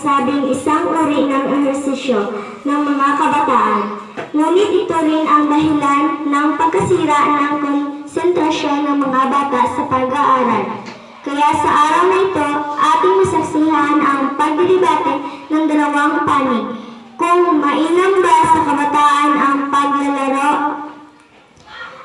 sinasabing isang uri ng ehersisyo ng mga kabataan. Ngunit ito rin ang dahilan ng pagkasira ng konsentrasyon ng mga bata sa pag-aaral. Kaya sa araw na ito, ating masaksihan ang pagdidebate ng dalawang panig. Kung mainam ba sa kabataan ang paglalaro,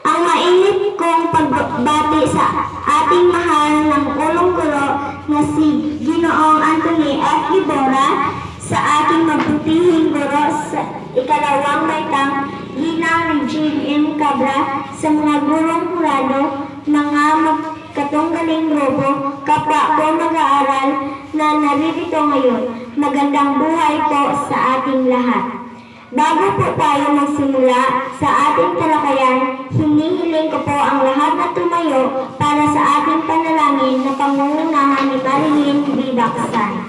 ang mainit kong pagbati sa ating mahal ng ulong-guro na si Ginoong Anthony F. Iborra, sa ating mabutihing guro sa ikalawang baitang Ginang Regine M. Cabra, sa mga gurong hurado, mga magkatunggaling grupo, kapwa ko mag-aaral na naririto ngayon. Magandang buhay po sa ating lahat. Bago po tayo magsimula sa ating talakayan, hinihiling ko po ang lahat na tumayo para sa ating panalangin na pangungunahan ni Marilyn B. Bacsan.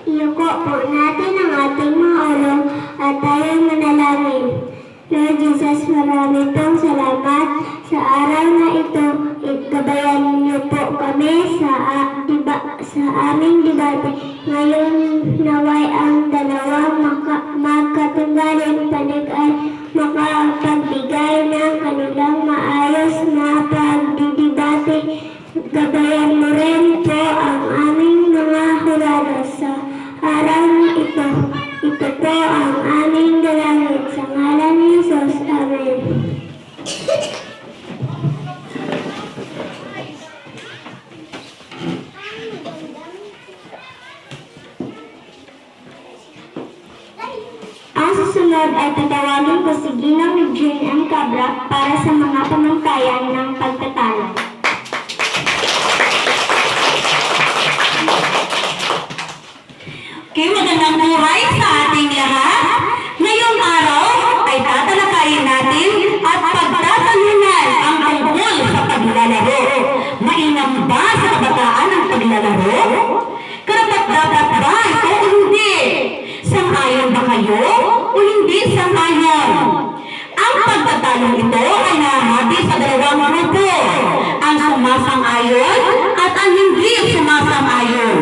Iyuko po natin ang ating mga ulo at tayo manalangin. Lord Jesus, marami pong salamat sa araw na ito. Gabayan niyo po kami sa aming debate. Ngayon naway ang dalawang magkatunggaling panig ay makapagbigay ng kanilang maayos na pagdidebate. Gabayan mo rin po ang aming mga hurado sa araw na ito. Ito po ang aming dalangin sa ngalan ni Jesus. Amen. Ang susunod ay tatawagin ko si Ginang Regine M. Cabra para sa mga pamantayan ng pagtatalo. Okay, magandang buhay sa ating lahat. Ngayong araw ay tatalakayin natin at pagtatalunan ang tungkol sa paglalaro. Mainam ba sa kabataan ang paglalaro? Karapat-dapat ba ito o hindi? Sang-ayon ba kayo o hindi sang-ayon? Ang pagtatalong ito ay nahahati sa dalawang grupo, ang sumasang-ayon at ang hindi sumasang-ayon.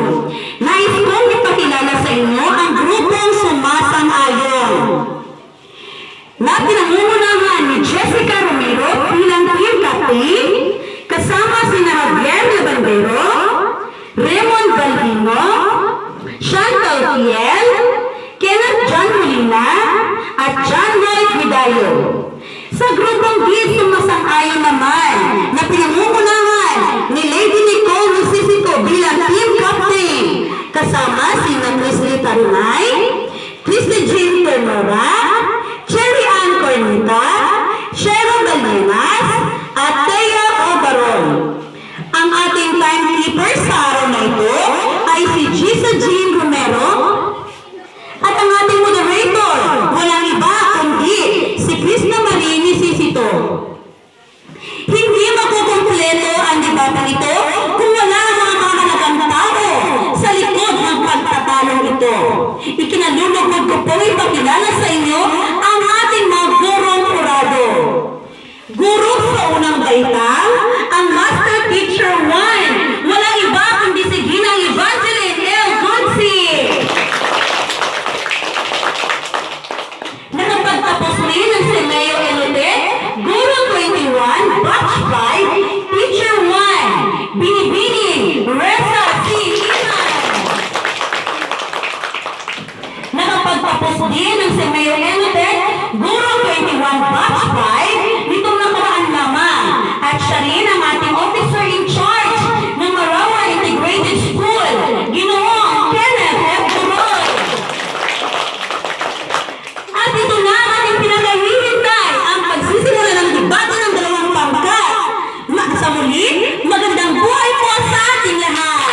Nais kong ipakilala sa inyo ang grupong sumasang-ayon na pinangungunahan ni Jessica Romero bilang team captain, kasama si Javier Labandero, Raymond Balbino, Chantal Fiel, Kenneth John Molina, at John Lloyd Vidayo. Sa grupong D, sumasang-ayon naman na pinangungunahan ni Lady Nicole Lucisico bilang team captain, kasama si Christy Tarunay, Christy Jean Ternora, Cherry Ann Cornita, Cheryl Balmenas, at Thea Obaron. Ang ating timekeeper sa araw na ito ay si Gisa Jean Romero, at ang ating moderator, walang iba kundi si Krista Marini Sisito. Hindi makukumpleto ang debatang ito kung wala ang mga mahalagang tao sa likod ng pagtatalong ito. Ikinalulugod ko po ipakilala sa inyo ang ating mga gurong kurado. Guro sa unang baitang, ang Master Teacher 1, walang iba kundi si Ginang Evangeline L. Gunsi. Nakapagtapos rin ang Semeo Elote, Guro 21, Batch 5, Teacher 1, Binibini, Reza C. Iman. Nakapagtapos din ang Semeo Elote, Guro 21, Batch 5, nitong nakaraan lamang. At siya rin ang ating officer in charge ng Marawa Integrated School, Ginoong Kenneth F. Turoy. At ito na ang ating pinakahihintay, ang pagsisimula ng debate ng dalawang pangkat. Sa muli, magandang buhay po sa ating lahat!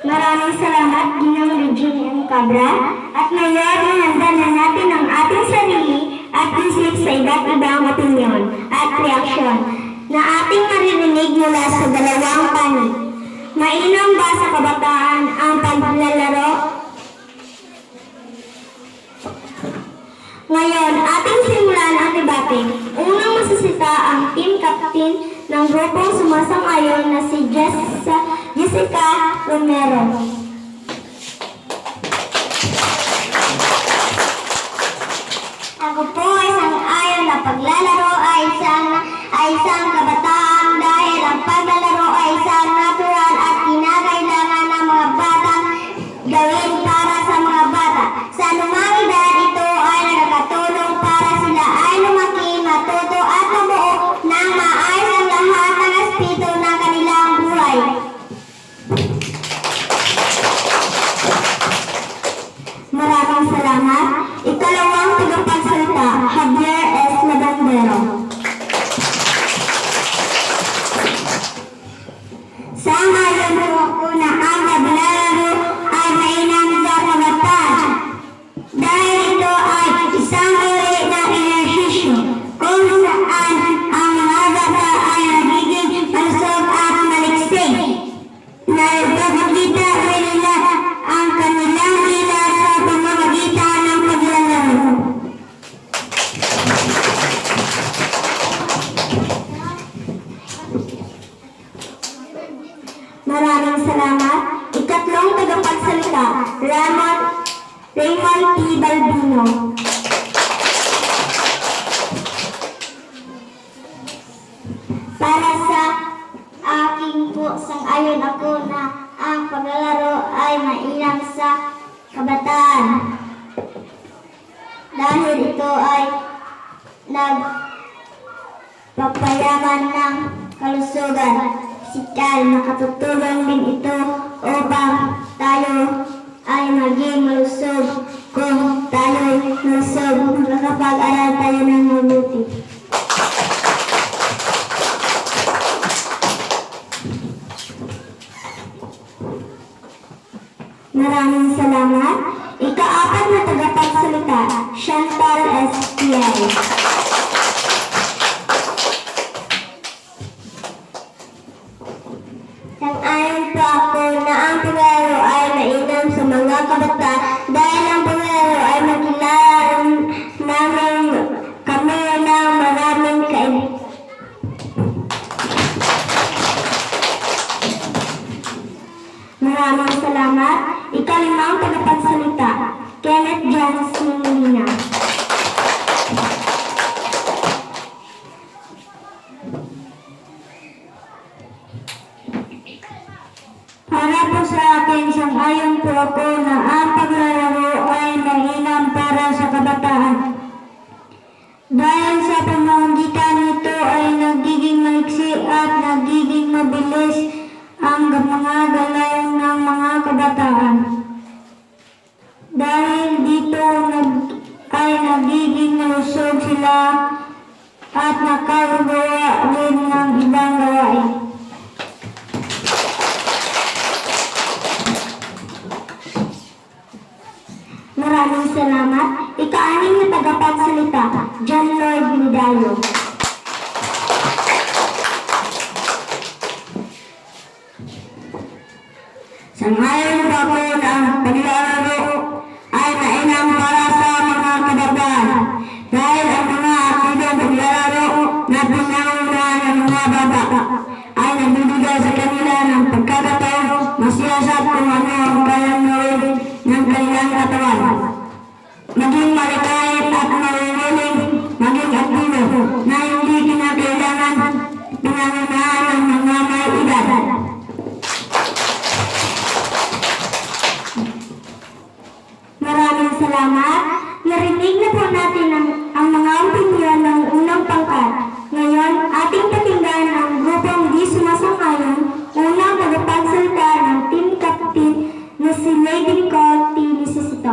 Maraming salamat, Ginang Regine M. Cabra. At ngayon, ihanda na natin ang ating sarili at isip sa iba't ibang opinyon at reaksyon na ating maririnig mula sa dalawang panig. Mainam ba sa kabataan ang paglalaro? Ngayon, ating simulan ang debate. Unang masasita ang team captain ng grupong sumasang-ayon na si Jessica Romero. Ako po ay sang-ayon na paglalaro ay isang kabataan dahil ang paglalaro ay isang natural at kinakailangan ng mga batang gawin para sa mga bata. Sa lumang edad, ito ay nakakatulong para sila ay lumaki, matuto at mabuo ng maayos ang lahat ng aspeto ng kanilang buhay. Maraming salamat. Ikalawang tagapagsalita, Javier S. Ladandero. Sang-ayon po ako na ang paglalaro ay mainam sa kabataan dahil ito ay isang uri ng ehersisyo kung saan ang mga bata ay nagiging malusog at maliksik. Nagpapakita rin nila ang kanilang hila sa pamamagitan ng paglalaro. Maraming salamat. Ikatlong tagapagsalita, Raymond P. Balbino. Para sa aking po, sang-ayon ako na ang paglalaro ay mainam sa kabataan. Dahil ito ay nagpapayaman ng kalusugan. Sikal, nakatutulong din ito upang tayo ay maging malusog. Kung tayo malusog, makakapag-aral tayo ng mabuti. Maraming salamat. Ika-apat na tagapagsalita, Chantal S. Pierre. Sang-ayon po ako na ang paglalaro ay mainam sa mga kabataan dahil ang paglalaro ay makilala namin kami ng maraming Maraming salamat. Ikalimang tagapagsalita, Kenneth Johnson Molina. Para po sa akin, sang-ayon po ako na ang paglalaro ay mainam para sa kabataan. Dahil sa pamamagitan nito ay nagiging maiksi at nagiging mabilis ang mga galaw ng mga kabataan. Dahil dito ay nagiging malusog sila at nakagawa rin ng ibang gawain. Maraming salamat. Ika-anim na tagapagsalita, John Lloyd Vidalio. Sang-ayon po ako na ang paglalaro ay mainam para sa mga kabataan dahil ang mga akidang paglalaro na pinangunahan ng mga bata ay nagbibigay sa kanila ng pagkakataon masiyasat kung ano ang kayang gawin ng kanilang katawan. Maging malikhain at malululing, maging aktibo na hindi kinakailangan pinangunahan ng mga may edad. Maraming salamat. Narinig na po natin ang mga opinyon ng unang pangkat. Ngayon, ating pakinggan ang grupong di sumasang-ayon, unang tagapagsalita ng team captain na si Lady Nicole T. Necesito.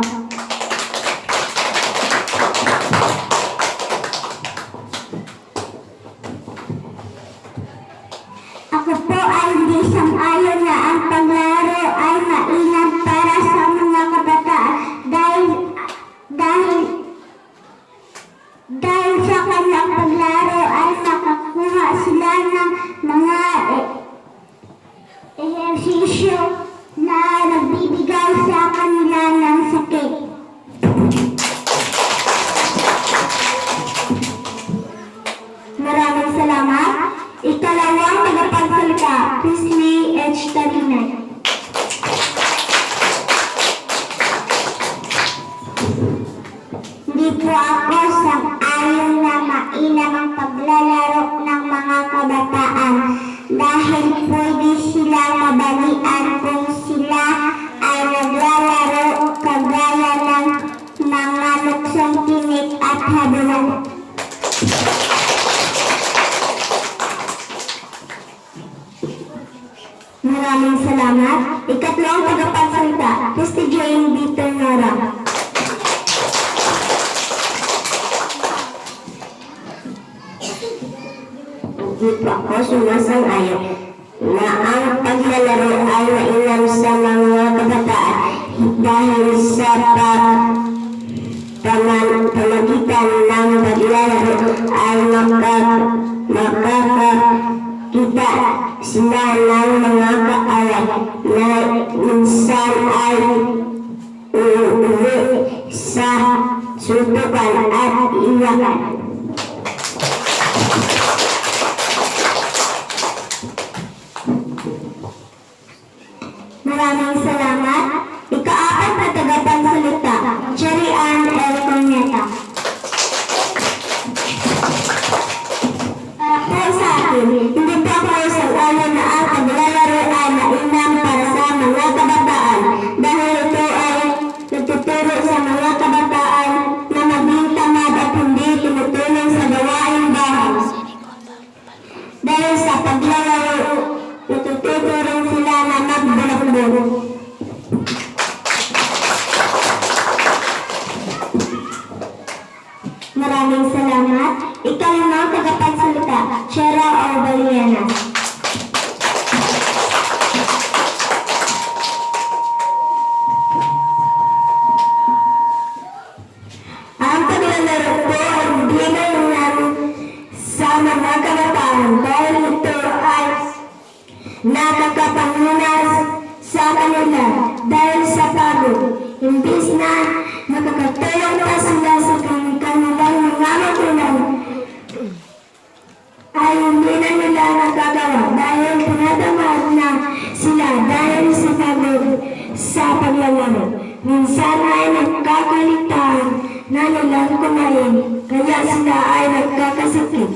Ako po ay hindi sang-ayon na ang paglalaro ay mainam para sa mga kabataan dahil sa kanilang paglaro ay nakakuha sila ng mga ehersisyo na nagbibigay sa sumasang-ayon na ang paglalaro ay mainam sa mga kabataan dahil sa pamagitan ng paglalaro ay makakakita sila ng mga kaaway na minsan ay uuwi sa suntukan at iwakan. Maraming salamat. Ika-apat na tagapagsalita, Cherry Ann L. Corneta. Para po sa akin, hindi po ako sang-ayon na ang paglalaro ay mainam para sa mga kabataan dahil ito ay nagtuturo sa mga kabataan na maging tamad at hindi tumutulong sa gawaing bahay. Dahil sa paglalaro, natututo rin sila na magbulak-bulak. Maraming salamat. Ikalimang tagapagsalita, Chera Orbaliana. Ang paglalaro po ay hindi mainam sa mga kabataan dahil ito ay nakakapangunas sa kanila dahil sa pagod. Imbis na nakakatulong pa sila sa kanilang mga magulang ay hindi na nila nagagawa dahil tinatamad na sila dahil sa pagod sa paglalaro. Minsan ay nagkakaligtaan na nilang kumain kaya sila ay nagkakasakit.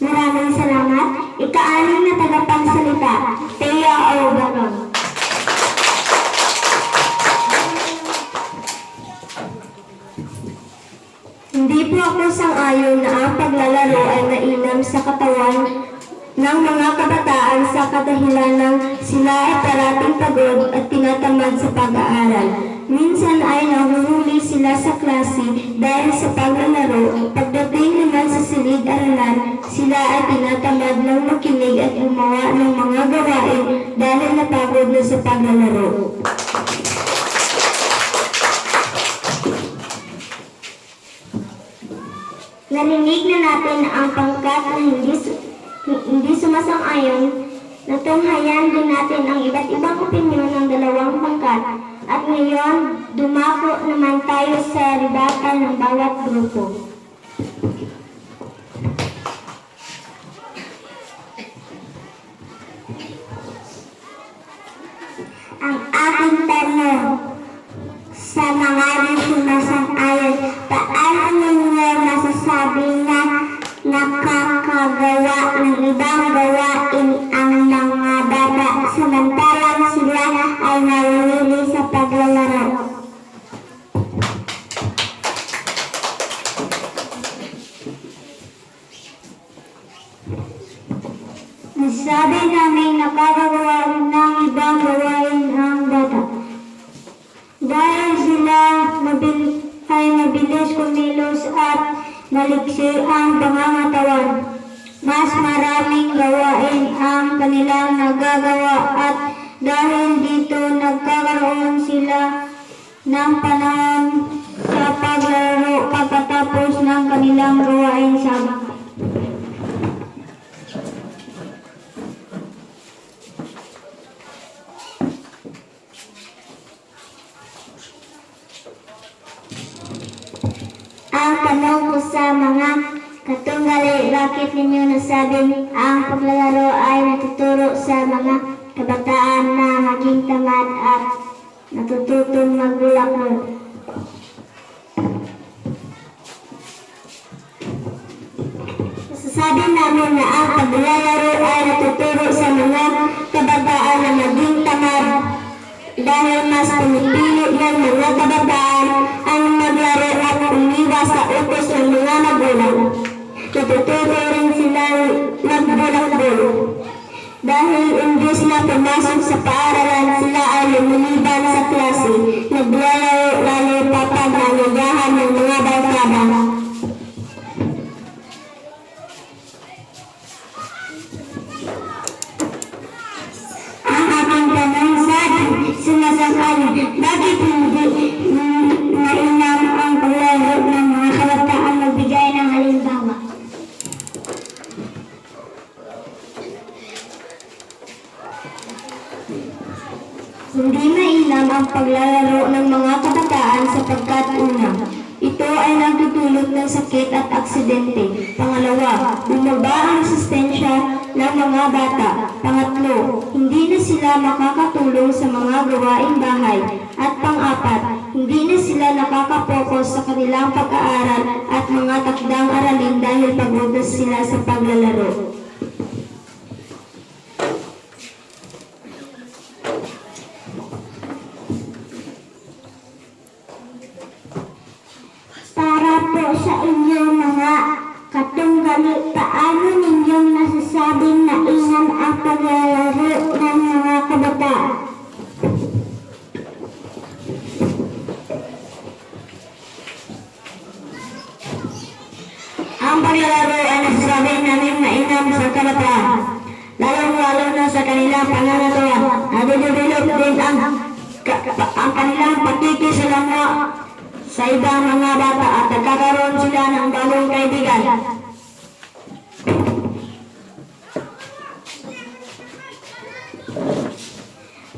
Maraming salamat. Ika-anim na tagapagsalita, Thea O. Baron. Hindi po ako sang-ayon na ang paglalaro ay mainam sa katawan ng mga kabataan sa kadahilan ng sila ay parating pagod at tinatamad sa pag-aaral. Minsan ay nahuhuli sila sa klase dahil sa paglalaro. Pagdating naman sa silid-aralan, sila ay tinatamad ng makinig at gumawa ng mga gawain dahil napagod na sa paglalaro. Narinig na natin ang pangkat na hindi sumasang-ayon. Natunghayan din natin ang iba't ibang opinyon ng dalawang pangkat. At ngayon, dumako naman tayo sa rebuttal ng bawat grupo. Ang aking tanong sa mga sumasang-ayon, paano ninyo masasabi na nakakagawa ng ibang gawain ang mga bata samantalang sila ay nahihili sa paglalaro? Nasabi namin nakakagawa ng ibang gawain ang bata dahil sila ay mabilis kumilos at maliksi ang pangangatawan. Mas maraming gawain ang kanilang nagagawa at dahil dito nagkakaroon sila ng panahon sa paglalaro pagkatapos ng kanilang gawain sa bahay. Ang tanong ko sa mga katunggali, bakit ninyo nasabing ang paglalaro ay natuturo sa mga kabataan na maging tamad at natututong magbulak-bulak? Nasasabi namin na ang paglalaro ay natuturo sa mga kabataan na maging tamad dahil mas pinipili ng mga kabataan ang maglaro at umiwas sa utos ng mga magulang. Natututo rin sila magbulak-bulak. Dahil imbes na pumasok sa paaralan, sila ay lumiliban sa klase, naglalaro-laro pa pag-alagahan ng mga barkada. Ang aking tanong sa sumasang-ayon, bakit hindi mainam ang paglalaro ng mga kabataan magbigay ng halimbawa? Hindi mainam ang paglalaro ng mga kabataan sapagkat una, ito ay nagdudulot ng sakit at aksidente. Pangalawa, bumaba ang resistensya ng mga bata. Pangatlo, hindi na sila makakatulong sa mga gawaing bahay. At pang-apat, hindi na sila nakakapokus sa kanilang pag-aaral at mga takdang aralin dahil pagod na sila sa paglalaro. Para po sa inyong mga katunggali, paano ninyong nasasabing mainam ang paglalaro ng mga kabataan? Ang paglalaro ay nasasabi namin mainam sa kabataan, lalong-lalo na sa kanilang pangangatawan. Nadedevelop din ang kanilang pakikisalamuha sa ibang mga bata at nagkakaroon sila ng bagong kaibigan.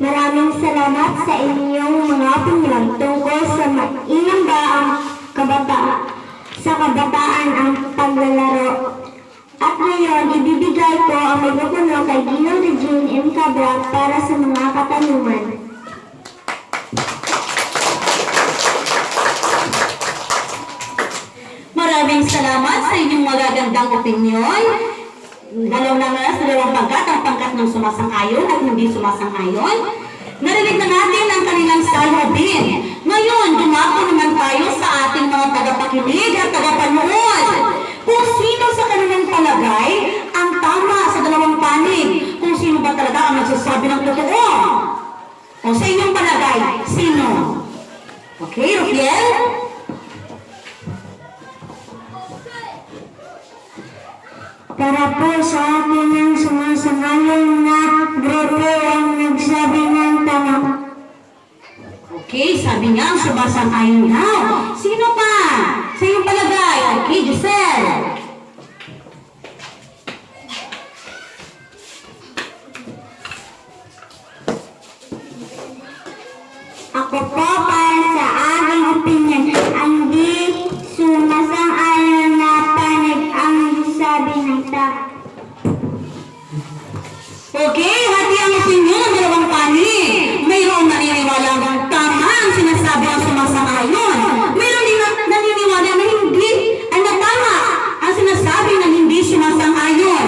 Maraming salamat sa inyong mga opinyon tungkol sa mainam ba ang kabataan ang paglalaro. At ngayon, ibibigay ko ang mikropono kay Ginoong Regine M. Cabra para sa mga katanungan. Maraming salamat sa inyong magagandang opinyon. Dalaw na nga sa dalawang pangkat, ang pangkat ng sumasang-ayon at hindi sumasang-ayon. Narinig na natin ang kanilang salubin. Ngayon, dumako naman tayo sa ating mga tagapakinig at tagapanood. Kung sino sa kanilang palagay ang tama sa dalawang panig. Kung sino ba talaga ang nagsasabi ng totoo. O sa inyong palagay, sino? Okay, Rufiel? Para po sa atin ang sumasangayon na grupo ang nagsabi ng tama. Okay, sabi niya ang sumasang-ayon daw. Sino pa? Sa iyong palagay? Okay, Giselle. Ako po para sa aking opinion, ang di sumasang-ayon na panig ang sabi ng tama. Okay, hati ang opinion ng dalawang panig. Mayroong naniniwala tama ang sinasabi ang sumasang-ayon. Mayroong din naniniwala na hindi, na tama ang sinasabi na hindi sumasang-ayon.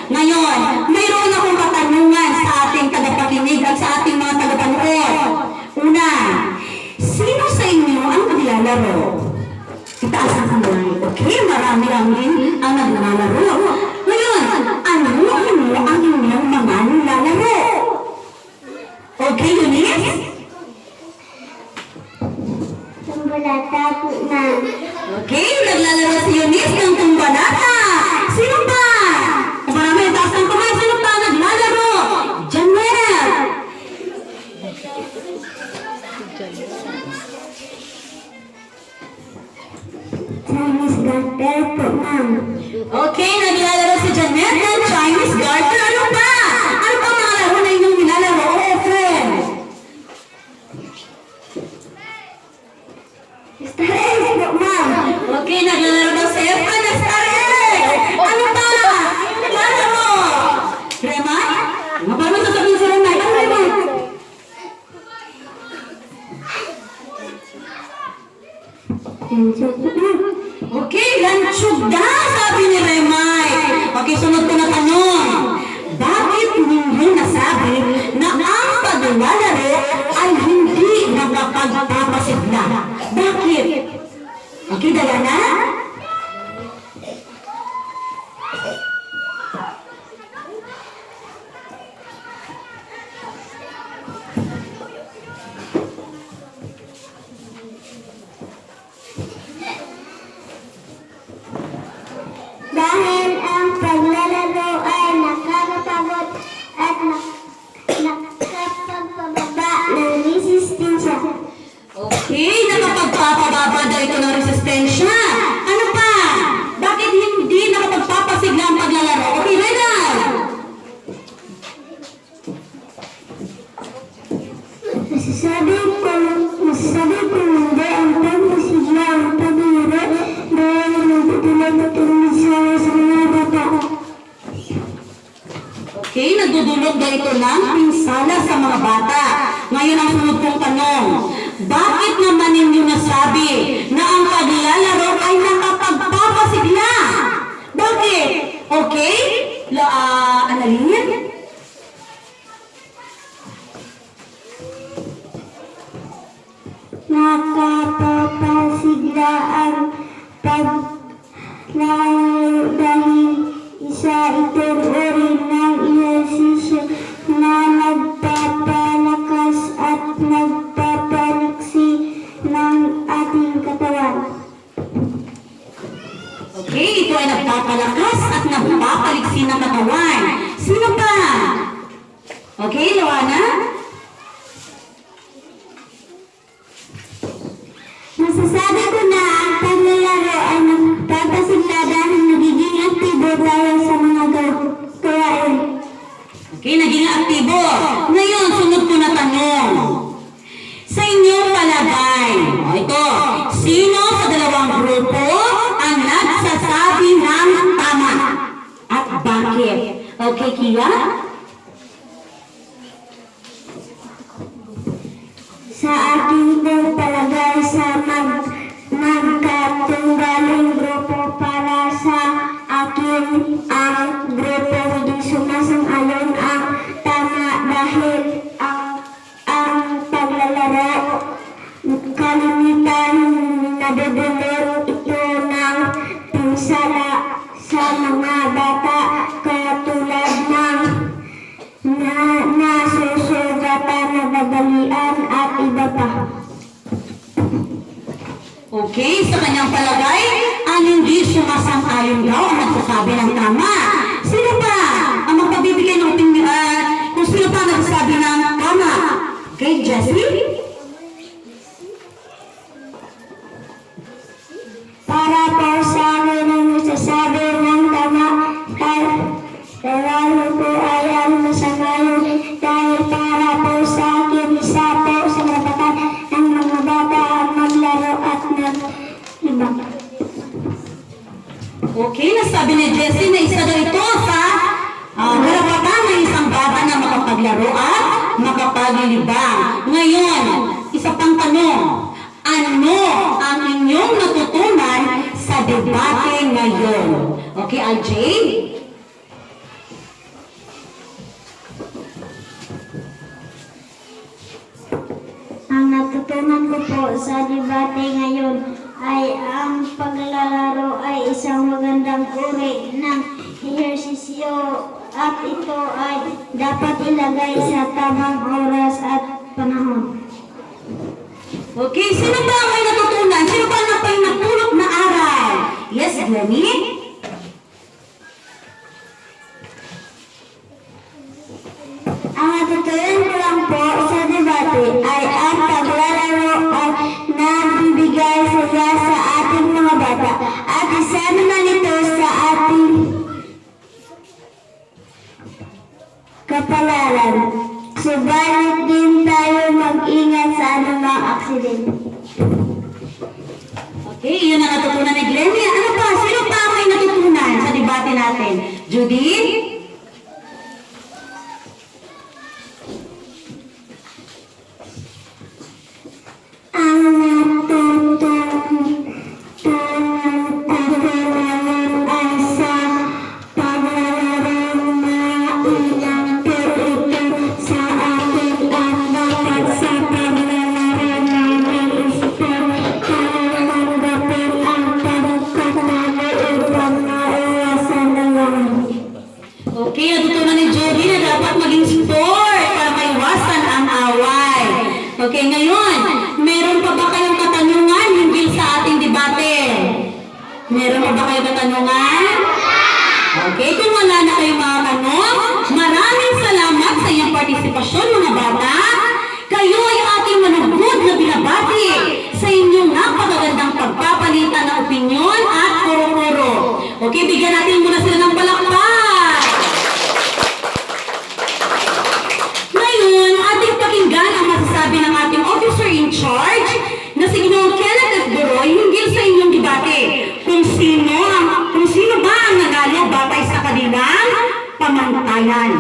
Ngayon, mayroon akong katanungan sa ating tagapakinig at sa ating mga tagapanood. Una, sino sa inyo ang naglalaro? Itaas ang kamay. Okay, marami-rami ang naglalaro. Ngayon, ano ang inyong mga nilalaro? Okay, Eunice? Tumbalata po, ma'am. Okay, naglalaro si Eunice ng tumbalata. Sino pa? Marami, taas ang kamay. Sino pa naglalaro? Janet! Chinese garter po, ma'am. Okay, naglalaro si Janet ng Chinese garter. Ano pa? Ano pa mga laro na inyong nilalaro? Oh, friend. Star Egg po, ma'am. Okay, naglalaro daw si Efra na Star Egg. Ano pa? Naglalaro. Remay? Ano pa naman sasabihin si Remay? Ano Remay? Okay, lanchog daw, sabi ni Remay. nagdudulot daw ito ng pinsala sa mga bata. Ngayon ang sunod kong tanong, bakit naman ninyo nasabi na ang paglalaro ay nakapagpapasigla? Bakit? Okay? Annalyn? Nakakapasigla ang paglalaro dahil isa itong uri ng ehersisyo na nagpapalakas at nagpapaliksi ng ating katawan. Okay, ito ay nagpapalakas at nagpapaliksi ng katawan. Sino pa? Okay, Luana? Masasabi ko na ang paglalaro ay nagpapasigla dahil nagiging aktibo tayo sa mga gawain. Okay, naging aktibo. Ngayon, sunod ko na tanong. Sa inyong palagay, ito, sino sa dalawang grupo ang nagsasabi ng tama? At bakit? Okay, Kia? Sa aking palagay sa magkatunggaling grupo para sa akin ang grupo hindi sumasang-ayon ang tama dahil ang paglalaro kalimitan nadudulot ito ng pinsala sa mga bata katulad ng nasusugatan, nababalian at iba pa. Okay, sa kanyang palagay, ang hindi sumasang-ayon daw ang nagsasabi ng tama. Sino pa ang magpabibigay ng opinion? Kung sino pa ang nagsasabi ng tama? Okay, Jessie? Para po sa akin ang nasasabi ng tama, lalo po ay ang masamayon dahil para po sa akin isa po sa karapatan ng mga bata ang maglaro at naglibang. Okay, nasabi ni Jessie na isa daw ito sa karapatan ng isang bata na makapaglaro at makapaglibang. Ngayon, isa pang tanong, ano ang inyong natutunan sa debate ngayon? Okay, RJ? Ang natutunan ko po sa debate ngayon ay ang paglalaro ay isang magandang uri ng ehersisyo at ito ay dapat ilagay sa tamang oras at panahon. Okay, sino ba ang may natutunan? Sino ba ang may natulog na aral? Yes, Glenny? Ang natutunan ko lang po sa debate ay ang paglalaro ay nagbibigay saya sa ating mga bata at isa naman ito sa ating kapalaran. Subalit din tayo mag-ingat sa anumang aksidente. Okay, yun ang natutunan ni Glenny. Ano pa? Sino pa ang may natutunan sa debate natin? Judy? Ang natutunan ay sa paglalaro na ilang ito sa ating at dapat sa paglalaro namin isipin para tanggapin ang pagkatalo upang maiwasan naman. Okay, natutunan ni Judy na dapat maging sport para maiwasan ang away. Okay, ngayon, meron pa ba kayong katanungan hinggil sa ating debate? Meron pa ba kayong katanungan? Okay, kung wala na kayong mga tanong, maraming salamat sa iyong partisipasyon mga bata. Kayo ay ating manugod na binabati sa inyong napakagandang pagpapalitan ng opinyon at kuro-kuro. Okay, bigyan natin muna sila ng palakpak. Ngayon, ating pakinggan ang masasabi ng ating officer in charge na si Ginoong Kenneth F. Boroy hinggil sa inyong debate kung sino ba ang nanalo batay sa kanilang pamantayan.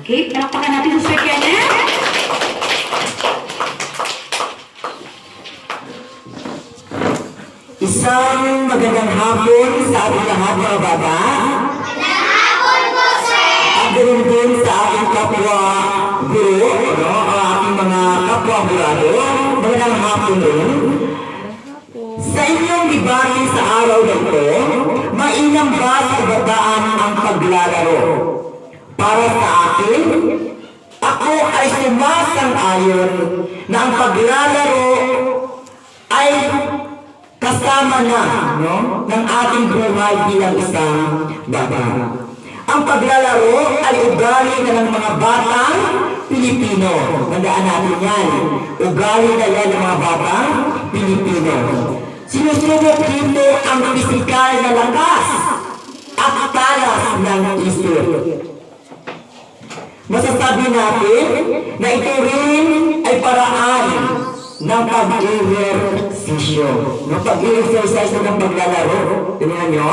Okay, palakpakan natin si Sir Kenneth. Isang magandang hapon sa ating lahat mga bata. Magandang hapon po, sir! At ganoon din sa ating kapwa guro, ang ating mga kapwa burado. Magandang hapon din. Sa inyong debate sa araw na ito, mainam ba sa kabataan ang paglalaro? Para sa akin, ako ay sumasang-ayon na ang paglalaro ay kasama na ng ating buhay bilang isang bata. Ang paglalaro ay ugali na ng mga batang Pilipino. Tandaan natin yan. Ugali na yan ng mga batang Pilipino. Sinusubok dito ang pisikal na lakas at talas ng isip. Masasabi natin na ito rin ay paraan ng pag-exercisyo. Ng pag-exercise ng paglalaro. Tingnan nyo?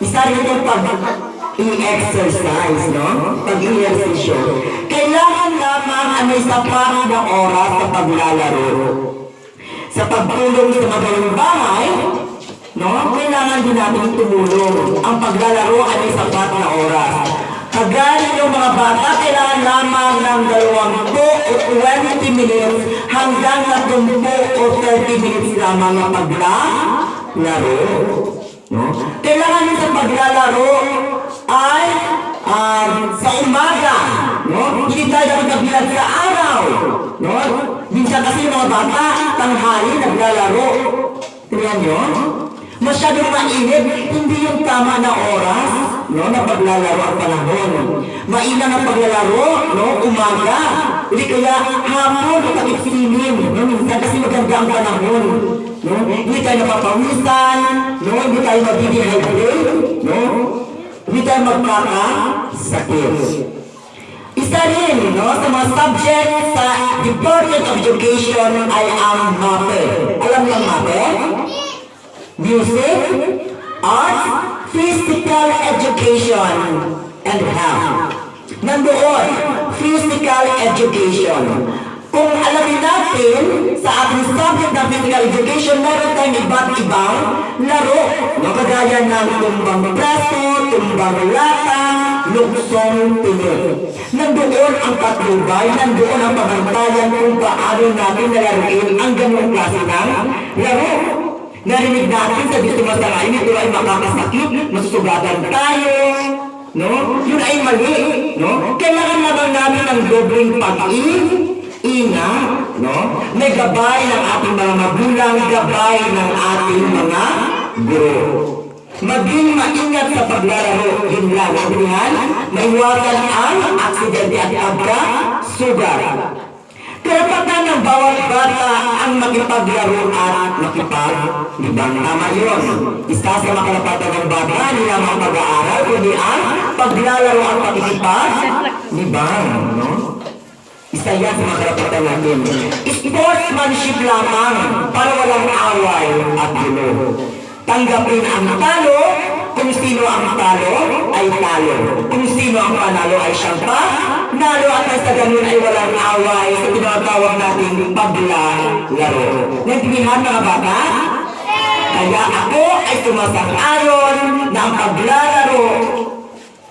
Isa rin yung pag-i-exercise, no? Pag-i-exercisyo. Kailangan lamang ang may sapat na oras sa paglalaro. Sa pagtulong sa magaling bahay, no? Kailangan din natin tumulong. Ang paglalaro ay may sapat na oras. Kagaya ng mga bata, kailangan lamang ng 20 o 20 minutes hanggang 30 o 30 minutes lamang ang paglalaro. No? Kailangan din sa paglalaro ay sa umaga. No? Hindi tayo magkabilang sa araw. No? Minsan kasi mga bata, tanghali, naglalaro. Tingnan nyo? Masyadong mainit, hindi yung tama na oras, no, na paglalaro ang panahon. Mainam ang paglalaro, no, umaga. Hindi kaya hapon o takip-silim, no, minsan kasi maganda ang panahon. No, hindi tayo napapawisan, no, hindi tayo mag-dehydrate, no, hindi tayo magkakasakit. Isa rin, no, sa mga subject sa Department of Education ay ang MAPE. Alam niyo ang MAPE? Music, Arts, Physical Education, and Health. Nandoon, Physical Education. Kung alamin natin sa ating subject ng Physical Education, meron tayong iba't ibang laro. Kagaya ng tumbang preso, tumbang lata, luksong tinig. Nandoon ang patnubay, nandoon ang pamantayan kung paano natin nalaruin ang ganung klase ng laro. Narinig natin sa dito masalain, ito ay makakasakit, masusugatan tayo, no? Yun ay mali, no? Kailangan naman namin ng dobling pag-ingat, no? May gabay ng ating mga magulang, gabay ng ating mga guro. Maging maingat sa paglalaro, yun lang, sabihan, maiwasan ang aksidente at pagkasugat. Karapatan ng bawat bata ang makipaglaro at makipaglibang. Tama yun. Isa sa makarapatan ng bata, hindi lamang pag-aaral, kundi ang paglalaro at makipaglibang. No? Isa yan sa makarapatan natin. Sportsmanship lamang para walang away at gulo. Tanggapin ang talo, kung sino ang talo ay talo. Kung sino ang panalo ay siyang panalo at sa ganun ay walang away sa tinatawag natin paglalaro. Naintindihan mga bata? Kaya ako ay sumasang-ayon na ang paglalaro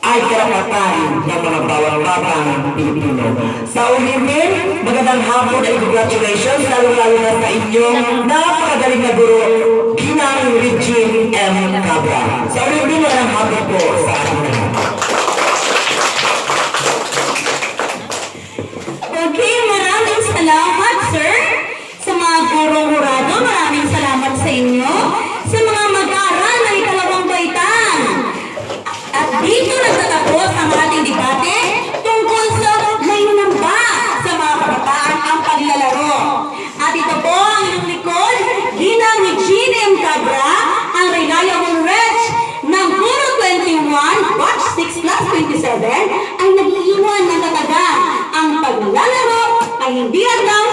ay karapatan ng mga bawat batang Pilipino. Sa ulitin, magandang hapon ay congratulations, lalo-lalo na sa inyong napakagaling na guro, Ginang Regine M. Cabra. Sa ulitin, magandang hapon po sa ating lahat. Okay, maraming salamat, sir. Sa mga guro-gurado, maraming salamat sa inyo. Sa mga mag-aaral na ikalawang baitan. At dito nagtatapos ang ating debate tungkol sa mayroon ba sa mga kabataan ang paglalaro. At ito po ang inyong likod, Ginang Regine M. Cabra, ang reliable wretch ng Guro 21, Batch 6 Class 27, ay nag-iiwan ng tataga. Ang paglalaro ay hindi lang